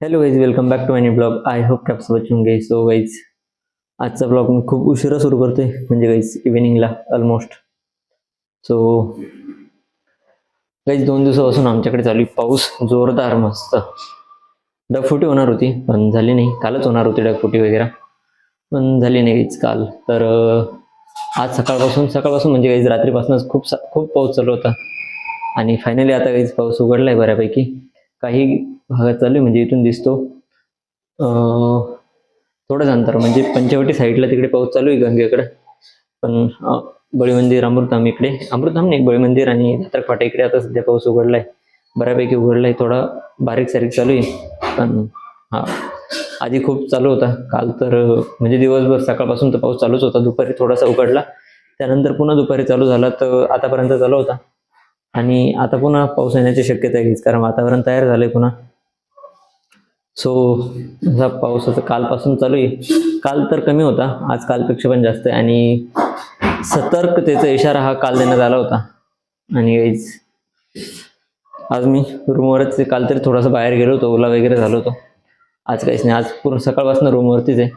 Hello guys, welcome back to my blog. I hope की आप सब अच्छे होंगे. सो गाईज, आजचा ब्लॉग मी खूप उशिरा सुरू करतोय, म्हणजे गाईज इव्हिनिंगला ऑलमोस्ट. सो गाईज 2 दिवसापासून आमच्याकडे चालू आहे पाऊस जोरदार मस्त. ढगफुटी होणार होती पण झाली नाही. कालच होणार होती ढगफुटी वगैरे, पण झाली नाही गाईज काल. तर आज सकाळपासून म्हणजे गाईज रात्रीपासूनच खूप पाऊस चालू होता. आणि फायनली आता काहीच पाऊस उघडलाय बऱ्यापैकी. काही भागात चालू आहे, म्हणजे इथून दिसतो थोडंच अंतर, म्हणजे पंचवटी साईडला तिकडे पाऊस चालू आहे गंगेकडे. पण बळी मंदिर, अमृतधाम नाही, बळी मंदिर आणि धत्रक फाटा इकडे आता सध्या पाऊस उघडलाय, बऱ्यापैकी उघडलाय. थोडा बारीक सारीक चालू आहे. पण हा, आधी खूप चालू होता काल तर, म्हणजे दिवसभर सकाळपासून तर पाऊस चालूच होता. दुपारी थोडासा उघडला, त्यानंतर पुन्हा दुपारी चालू झाला, तर आतापर्यंत चालू होता. आणि आता पुन्हा पाऊस येण्याची शक्यता आहे, कारण वातावरण तयार झालंय पुन्हा. सो असा पावसाचं कालपासून चालू आहे. काल तर कमी होता, आज कालपेक्षा पण जास्त आहे. आणि सतर्कतेचा इशारा हा काल देण्यात आला होता. आणि आज मी रूमवरच, काल तरी थोडासा बाहेर गेलो होतो, ओला वगैरे झालो होतो. आज काहीच नाही, आज पूर्ण सकाळपासून रूमवरतीच आहे.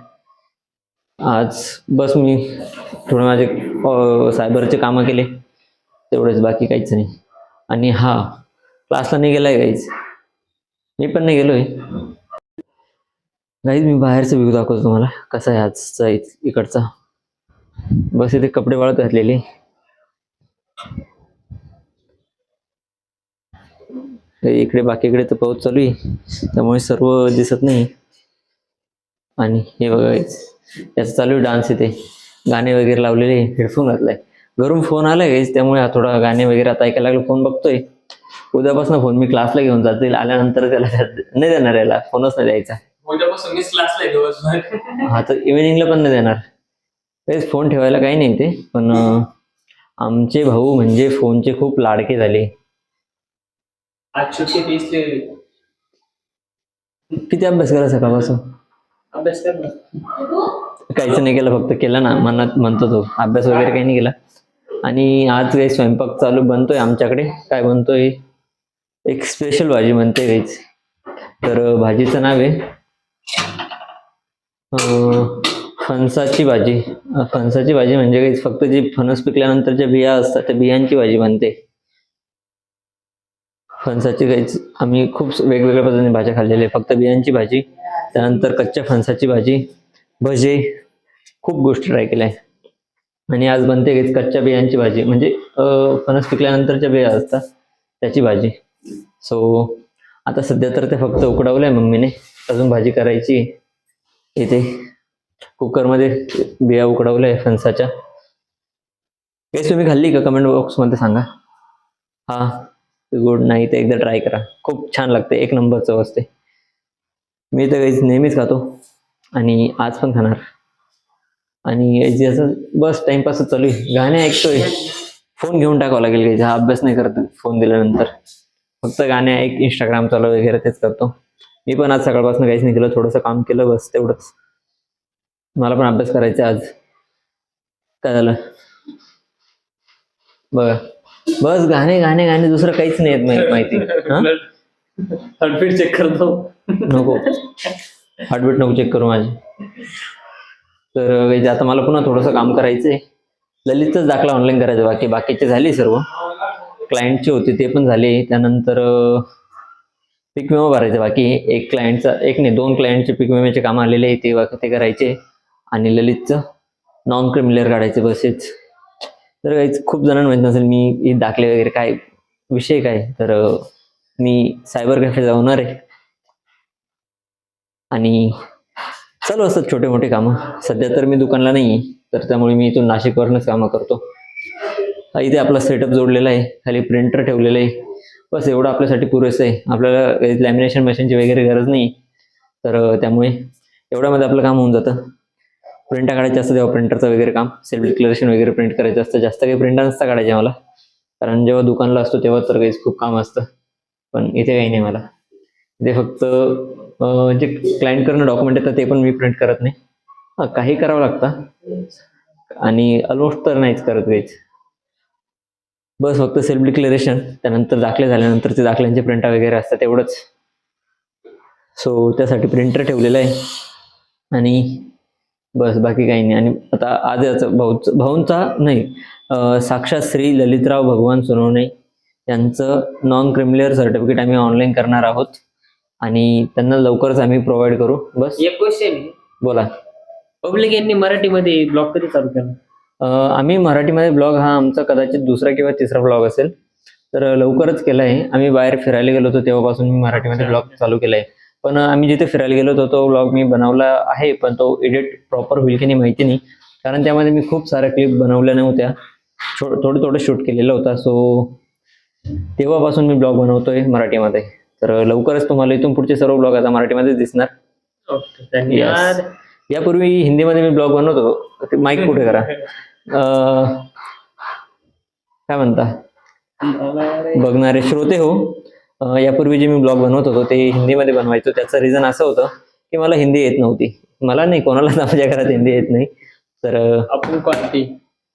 आज बस मी थोडं माझे सायबरचे कामं केले, तेवढेच, बाकी काहीच नाही. आणि हा, क्लासला नाही गेलाय काहीच, मी पण नाही गेलोय. गाईज मी बाहेरचा व्ह्यू दाखवतो तुम्हाला, कसा आहे आजचा इकडचा. बस इथे कपडे वाळत घातलेले, इकडे बाकीकडे तर पाऊस चालू आहे, त्यामुळे सर्व दिसत नाही. आणि हे बघा याचा चालू आहे डान्स. इथे गाणे वगैरे लावलेले, हेडफोन घातलाय. घरून फोन आलाय गाईज, त्यामुळे थोडा गाणे वगैरे आता ऐकायला लागलो. फोन बघतोय, उद्यापासून फोन मी क्लासला घेऊन जातील, आल्यानंतर त्याला नाही देणार, याला फोनच नाही द्यायचा. उद्यापासून मीच क्लासला आहे दिवसभर. हा, तर इव्हिनिंगला पण नाही देणार. तेच, फोन ठेवायला काही नाही ते, पण आमचे भाऊ म्हणजे फोनचे खूप लाडके झाले. आज सुट्टी दिसली. किती अभ्यास करा सकाळपासून? अभ्यास कर ना. काहीच नाही केलं, फक्त केलं ना म्हणतो तो, अभ्यास वगैरे काही नाही केला. आणि आज काही स्वयंपाक चालू बनतोय आमच्याकडे. काय बनतोय? एक स्पेशल भाजी बनते काहीच. तर भाजीचं नाव आहे फणसाची भाजी. फणसाची भाजी म्हणजे काही फक्त जी फणस पिकल्यानंतरच्या बिया असतात, त्या बियांची भाजी बनते. फणसाची काहीच आम्ही खूप वेगवेगळ्या पद्धतीने भाज्या खाल्लेल्या आहे. फक्त बियांची भाजी, त्यानंतर कच्च्या फणसाची भाजी, भजे, खूप गोष्टी ट्राय केल्या आहे. आणि आज बनते काहीच कच्च्या बियांची भाजी, म्हणजे फणस पिकल्यानंतरच्या बिया असतात त्याची भाजी. सो आता सध्या तर ते फक्त उकडवलंय मम्मीने, अजून भाजी करायची. इथे कुकरमध्ये बिया उकडवल्या फणसाच्या. काही तुम्ही खाल्ली का? कमेंट बॉक्समध्ये सांगा. हा, गुड. नाही तर एकदा ट्राय करा, खूप छान लागते, एक नंबर चव असते. मी तर काही नेहमीच खातो आणि आज पण खाणार. आणि असं बस टाइमपास चालू आहे, गाणे ऐकतोय. फोन घेऊन टाकावं लागेल काही, हा अभ्यास नाही करत फोन दिल्यानंतर. फक्त गाणे ऐक, इंस्टाग्राम चालू वगैरे तेच करतो. मी पण आज सकाळपासून काहीच नाही केलं, थोडंसं काम केलं, बस तेवढंच. मला पण अभ्यास करायचा आज. काय झालं बघा, बस गाणे गाणे गाणे, दुसरं काहीच नाही येत माहिती. हार्टबीट चेक करतो. नको, हार्टबीट नको चेक करू माझी. तर आता मला पुन्हा थोडंसं काम करायचंय. ललितच दाखला ऑनलाईन करायचं, बाकीचे झाले सर्व. क्लायंटचे होते ते पण झाले. त्यानंतर पीक विमा भरायचं बाकी. एक क्लायंटचा, एक नाही, 2 क्लायंटचे पीक विम्याचे काम आलेले आहे, ते करायचे. आणि ललितचं नॉन क्रिमिलियर काढायचे, बसेच. तर काहीच खूप जणांना माहित नसेल मी दाखले वगैरे काय विषय काय. तर मी सायबर कॅफे जाणार आहे आणि चालू असतात छोटे मोठे कामं. सध्या तर मी दुकानला नाही आहे, तर त्यामुळे मी इथून नाशिकवरूनच कामं करतो. इथे आपला सेटअप जोडलेला आहे, खाली प्रिंटर ठेवलेलं आहे, बस एवढं आपल्यासाठी पुरेसं आहे. आपल्याला लॅमिनेशन मशीनची वगैरे गरज नाही. तर त्यामुळे एवढ्यामध्ये आपलं काम होऊन जातं. प्रिंटा काढायचं असतं तेव्हा प्रिंटरचं वगैरे काम, सेल्फ डिक्लेरेशन वगैरे प्रिंट करायचं असतं. जास्त काही प्रिंटर नसतं काढायचे मला, कारण जेव्हा दुकानला असतो तेव्हा तर काहीच खूप काम असतं. पण इथे काही नाही मला. इथे फक्त जे क्लायंटकडनं डॉक्युमेंट येतात ते पण मी प्रिंट करत नाही. हां, काही करावं लागतं आणि ऑलमोस्ट तर नाहीच करत काहीच. बस फक्त सेल्फ डिक्लेरेशन, त्यानंतर दाखले झाल्यानंतर ते दाखल्यांचे प्रिंटा वगैरे असतात, एवढंच. सो त्यासाठी प्रिंटर ठेवलेलं आहे आणि बस बाकी काही नाही. आणि आता आज याचं भाऊंचा नाही, साक्षात श्री ललितराव भगवान सोनवणे यांचं नॉन क्रिमिलियर सर्टिफिकेट आम्ही ऑनलाईन करणार आहोत आणि त्यांना लवकरच आम्ही प्रोव्हाइड करू. बस. एक क्वेश्चन बोला. पब्लिक यांनी मराठीमध्ये ब्लॉग कधी चालू केला? आम्ही मराठीमध्ये ब्लॉग हा आमचा कदाचित दुसरा किंवा तिसरा ब्लॉग असेल, तर लवकरच केला आहे. आम्ही बाहेर फिरायला गेलो होतो तेव्हापासून मी मराठीमध्ये ब्लॉग चालू केला आहे. पण आम्ही जिथे फिरायला गेलो होतो तो ब्लॉग मी बनवला आहे, पण तो एडिट प्रॉपर होईल की नाही माहिती नाही, कारण त्यामध्ये मी खूप साऱ्या क्लिप बनवल्या नव्हत्या, थोडं शूट केलेलं होता. सो तेव्हापासून मी ब्लॉग बनवतोय मराठीमध्ये. तर लवकरच तुम्हाला इथून पुढचे सर्व ब्लॉग आता मराठीमध्येच दिसणार. ओके, धन्यवाद. यापूर्वी हिंदीमध्ये मी ब्लॉग बनवत होतो. माईक कुठे करा, काय म्हणता बघणारे श्रोते हो, यापूर्वी जे मी ब्लॉग बनवत होतो ते हिंदीमध्ये बनवायचो. त्याचं रिझन असं होतं की मला हिंदी येत नव्हती. मला नाही, कोणालाच माझ्या घरात हिंदी येत नाही. तर आपण कोणती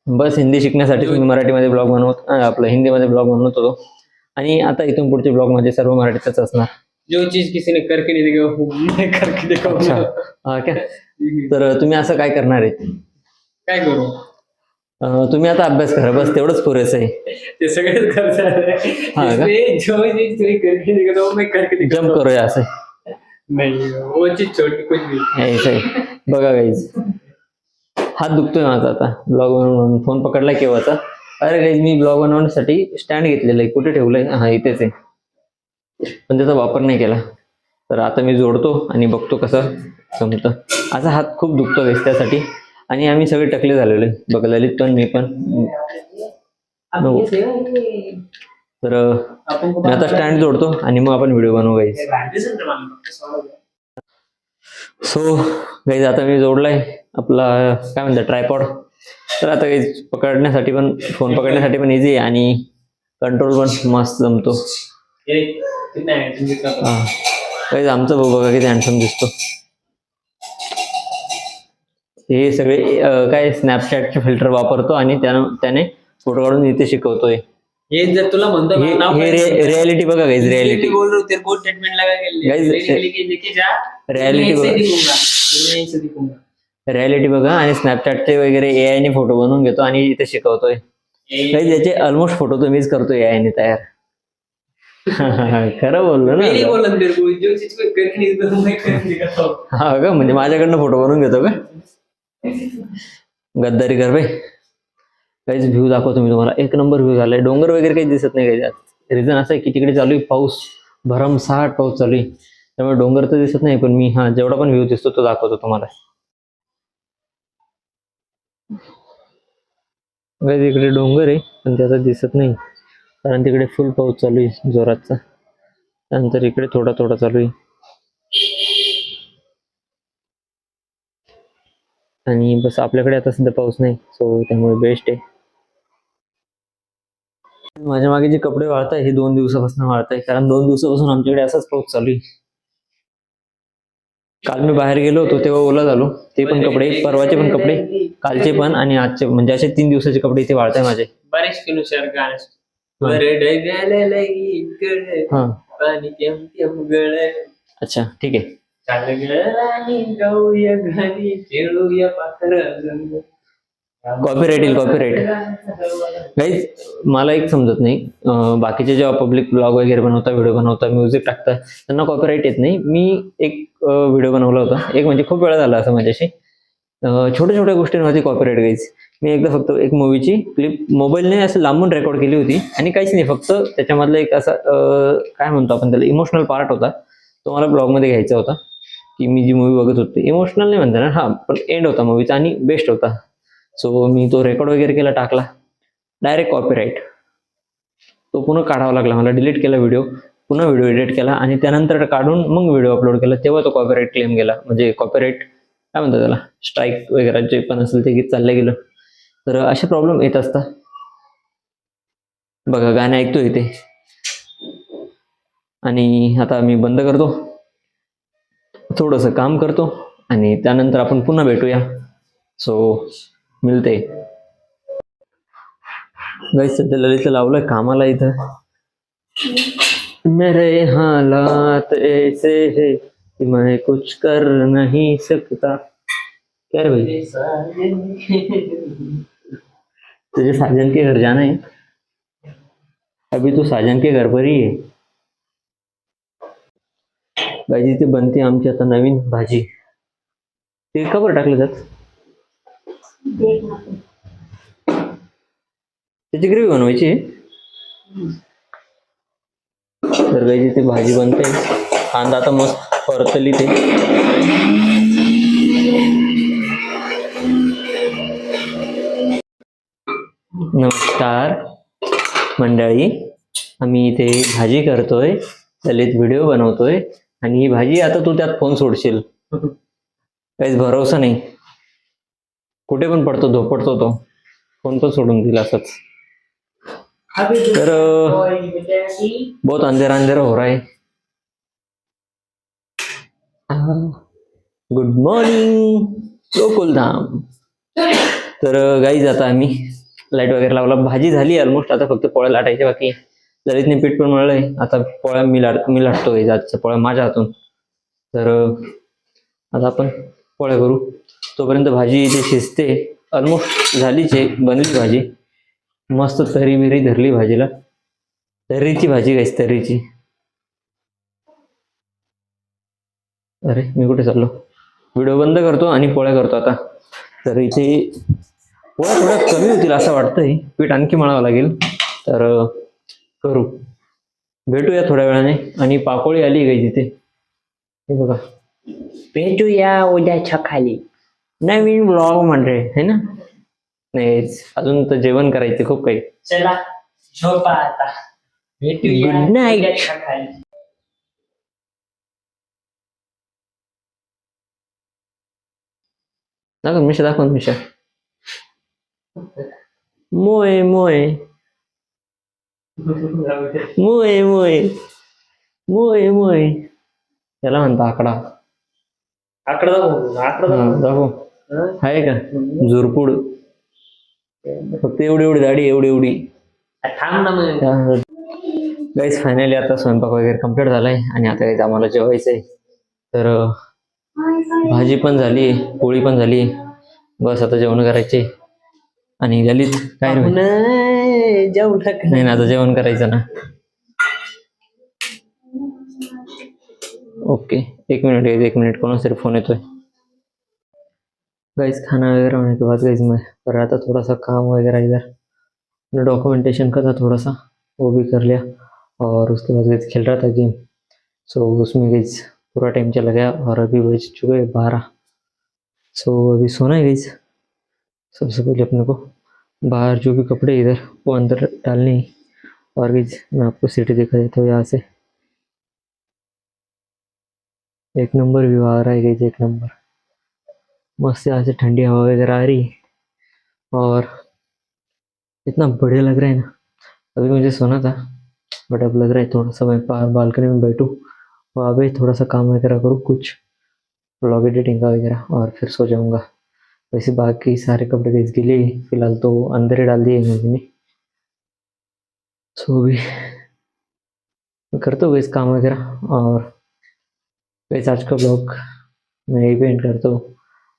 बस हिंदी शिकण्यासाठी मी मराठीमध्ये ब्लॉग आपलं हिंदीमध्ये ब्लॉग बनवत होतो. आणि आता इथून पुढचे ब्लॉग माझे सर्व मराठीतच असणार. जो चीज किसी ने करके नहीं दिखा वो मैं करके दिखाऊंगा. हा क्या? तर तुम्ही असं काय करणार आहे? काय करू? तुम्ही आता अभ्यास करा, बस तेवढंच पुरेसं आहे. ते सगळेच करतात. हाँ का? जो चीज तूने करके नहीं दिखा वो मैं करके दिखा. जम्प करूया असं नहीं वो चीज छोटी कुछ भी. यायचं आहे. बघा गाईज, हात दुखतोय माझा आता ब्लॉग बनवून. फोन पकडलाय केव्हाचा. अरे गाईज, मी ब्लॉग बनवण्यासाठी स्टँड घेतलेलं आहे. कुठे ठेवलंय? हा, इथेच आहे, पण त्याचा वापर नाही केला. तर आता मी जोडतो आणि बघतो कसं जमतं. असा हात खूप दुखतो गाईज त्यासाठी. आणि आम्ही सगळे टकले झालेलो आहे बघा, ललित पण, मी पण. तर मी आता स्टँड जोडतो आणि मग आपण व्हिडिओ बनवू गाईज. सो गाईज, आता मी जोडलाय आपला काय म्हणतात ट्रायपॉड. तर आता गाईज पकडण्यासाठी पण, फोन पकडण्यासाठी पण इझी आहे आणि कंट्रोल पण मस्त जमतो. गाईज आमचा भाऊ बघा किती हँडसम दिसतो. हे सगळे काय स्नॅपचॅटचे फिल्टर वापरतो आणि त्याने फोटो काढून इथे शिकवतोय. ये जर तुला म्हणतो हे रियालिटी बघा गाईज, रियालिटी. बोल रहा हूं तेरे को स्टेटमेंट लगा के Guys, लेके जा. रियालिटी बघा, ऐसे दिखूंगा. रियालिटी बघा. आणि स्नॅपचॅटचे वगैरे AI ने फोटो बनवून घेतो आणि इथे शिकवतोय. गाईज याचे ऑलमोस्ट फोटो तर मीच करतोय AI ने तयार. खरं बोललो ना? बोला तेरे को जो चीज को करके नहीं दिखा मैं करके दिखाता हूं. हा का? म्हणजे माझ्याकडनं फोटो बनवून घेतो का? गद्दारी कर बाई. काहीच व्ह्यू दाखवतो मी तुम्हाला. एक नंबर व्ह्यू झालाय. डोंगर वगैरे काही दिसत नाही काही. रिझन असं आहे की तिकडे चालू आहे पाऊस, भरमसाठ पाऊस चालू आहे, त्यामुळे डोंगर तर दिसत नाही. पण मी जेवढा पण व्ह्यू दिसतो तो दाखवतो तुम्हाला. इकडे डोंगर आहे पण त्याचा दिसत नाही, कारण तिकडे फुल पाऊस चालू आहे जोरातचा. त्यानंतर इकडे थोडा थोडा चालू आहे आणि बस आपल्याकडे आता सध्या पाऊस नाही. सो त्यामुळे बेस्ट आहे. माझ्या मागे जे कपडे वाळत आहे हे 2 दिवसापासून वाळत आहे, कारण 2 दिवसापासून आमच्याकडे असाच पाऊस चालू आहे. काल मी बाहेर गेलो होतो तेव्हा ओला झालो. ते पण कपडे, परवाचे पण कपडे, कालचे पण आणि आजचे, म्हणजे असे 3 दिवसाचे कपडे इथे वाळत आहे माझे. बारिश के अनुसार गाना गले लगी गले पाणी केम केम गळे. अच्छा ठीक आहे. चाल गळानी जाऊया घरी खेळूया पाखर रंग. कॉपीराइट येईल, कॉपीराइट. गाईज मला एक समजत नाही, बाकीचे जेव्हा पब्लिक ब्लॉग वगैरे बनवता, व्हिडिओ बनवता, म्युझिक टाकता, त्यांना कॉपीराइट येत नाही. मी एक व्हिडिओ बनवला होता, एक म्हणजे खूप वेळा झाला असं माझ्याशी. छोट्या छोट्या गोष्टींवरती कॉपीराइट गाईज. मी एकदा फक्त एक मूवीची क्लिप मोबाईलने असं लांबून रेकॉर्ड केली होती आणि काहीच नाही, फक्त त्याच्यामधला एक असा काय म्हणतो आपण त्याला, इमोशनल पार्ट होता, तो मला ब्लॉगमध्ये घ्यायचा होता. की मी जी मूवी बघत होते, इमोशनल नाही म्हणता ना, हा पण एंड होता मूवीचा आणि बेस्ट होता. सो मी तो रेकॉर्ड वगैरे केला, टाकला, डायरेक्ट कॉपीराइट. तो पुन्हा काढावा लागला मला, डिलीट केला व्हिडिओ, पुन्हा व्हिडिओ एडिट केला आणि त्यानंतर काढून मग व्हिडिओ अपलोड केला, तेव्हा तो कॉपीराइट क्लेम गेला. म्हणजे कॉपीराइट काय म्हणतात त्याला, स्ट्राईक वगैरे जे पण असेल ते गीत चाललं गेलं. तर असे प्रॉब्लेम येत असतात. बघा गाणे ऐकतोय इथे आणि आता मी बंद करतो, थोडंसं काम करतो आणि त्यानंतर आपण पुन्हा भेटूया. सो मिळते. गाईस सध्या ललितला लावलंय कामाला इथं. मेरे हालात ऐसे है कि मैं कुछ कर नहीं सकता. क्या रे भाई, तुझे साजन के घर जाना है? अभी तो साजन के घर पर ही आहे. भाजी ते बनते आमची आता नवीन भाजी. ते का बरं टाकलं जात? त्याची ग्रेव्ही बनवायची आहे. तर गाईची ती भाजी बनते. कांदा आता मस्त परतली ते. नमस्कार मंडळी, आम्ही इथे भाजी करतोय, ललित व्हिडिओ बनवतोय आणि ही भाजी आता तू त्यात फोन सोडशील, काहीच भरोसा नाही. कुठे पण पडतो, धोपडतो तो, फोन पण सोडून दिला असंच. तर बहुत अंधेरा अंधेरा हो रहा है. Good morning Gokuldham. तर गाईज आता आम्ही लाईट वगैरे लावला, भाजी झाली ऑलमोस्ट, आता फक्त पोळ्या लाटायच्या बाकी. ललितने पीठ पण मळलंय, आता पोळ्या मी लाटतोय, आजच्या पोळ्या माझ्या हातून. तर आता आपण पोळ्या करू, तोपर्यंत भाजी इथे शिजते. ऑलमोस्ट झालीच आहे, बनली भाजी, मस्त तरी बिरी धरली भाजीला. तर्रीची भाजी गाईस, तर्रीची. अरे मी कुठे चाललो, व्हिडिओ बंद करतो आणि पोळ्या करतो आता. तर इथे पोळ्या थोड्या कमी होतील असं वाटतंय, पीठ आणखी मळावं लागेल. तर करू, भेटूया थोड्या वेळाने. आणि पाकोळी आली गाईस इथे, हे बघा. भेटूया उद्याच्या खाली. नवीन ब्लॉग म्हणजे है ना. नाही अजून तर जेवण करायचे खूप काही. चला झोपा आता, भेटूया Good night. उद्याच्या खाली. दाखव मिशा, दाखव मिशा. मोय मोय मोय मोय मोय मोय, त्याला म्हणता आकडा. आकडा दाखव, आकडा हा, दाखव. आहे का झुरपुड, फक्त एवढी एवढी दाढी, एवढी एवढी. थांब ना मग. गाईस फायनली आता स्वयंपाक वगैरे कम्प्लीट झालाय आणि आता काही आम्हाला जेवायचंय. तर भाजी पण झाली, पोळी पण झाली, बस आता जेवण करायचे. आणि ललित काय रे? जेवण टाक. नाही ना, आता जेवण करायचं ना. ओके, एक मिनिट गाइस, एक मिनिट, कोणाचा तरी फोन येतोय. गाइस खाना वगैरह होने के बाद गाइस मैं कर रहा था थोड़ा सा काम वगैरह इधर, डॉक्यूमेंटेशन का था थोड़ा सा, वो भी कर लिया. और उसके बाद गाइस खेल रहा था गेम. सो उसमें गाइस पूरा टाइम चला गया और अभी बज चुके हैं 12. सो अभी सोना है गाइस. सबसे पहले अपने को बाहर जो भी कपड़े इधर वो अंदर डालने हैं. और गाइस मैं आपको सिटी दिखा देता हूँ यहाँ से. एक नंबर व्यू आ रहा है गाइस, एक नंबर. मस्त यहाँ से ठंडी हवा वगैरह आ रही है और इतना बढ़िया लग रहा है ना. अभी मुझे सोना था, बट अब लग रहा है थोड़ा सा मैं बाहर बालकनी में बैठूँ, वहाँ पे थोड़ा सा काम वगैरह करूँ, कुछ व्लॉग एडिटिंग का वगैरह, और फिर सो जाऊँगा. वैसे बाकी सारे कपड़े गैस गिले फिलहाल तो अंदर ही डाल दिए मम्मी ने. सो अभी मैं करता हूँ इस काम वगैरह. और वैसे आज का ब्लॉग मैं यही पे एंड करता हूँ.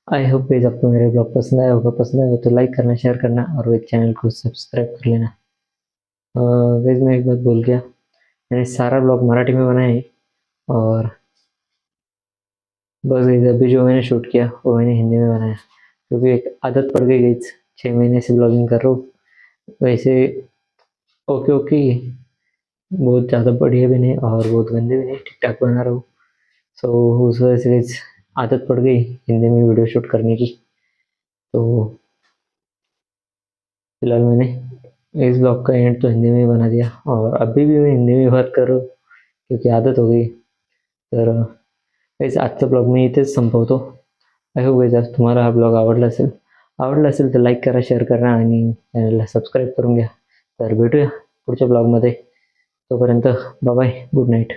आई होप गाइस आपको मेरे ब्लॉग पसंद आया होगा. पसंद आया हो तो लाइक करना, शेयर करना और एक चैनल को सब्सक्राइब कर लेना. गाइस मैं एक बात भूल गया, मैंने सारा ब्लॉग मराठी में बनाया है और बस गाइस अभी जो मैंने शूट किया वो मैंने हिंदी में बनाया, क्योंकि एक आदत पड़ गई गाइस, 6 महीने से ब्लॉगिंग कर रहा हूँ. वैसे ओके ओके, बहुत ज़्यादा बढ़िया भी नहीं और बहुत गंदे भी नहीं, ठीक ठाक बना रहा हूँ. सो उस वजह से गाइस आदत पड़ गई हिंदी में वीडियो शूट करने की. तो फिलहाल मैंने इस ब्लॉग का एंड तो हिंदी में ही बना दिया और अभी भी मैं हिंदी में बात कर रहा हूँ क्योंकि आदत हो गई. तर गाइस आजचा ब्लॉग मी इथेच संपवतो. आय होप गाइस तुम्हाला हा ब्लॉग आवडला असेल तर लाईक करा, शेअर करा आणि चॅनलला सबस्क्राईब करून घ्या. तर भेटूया पुढच्या ब्लॉगमध्ये. तोपर्यंत बाय बाय, गुड नाईट.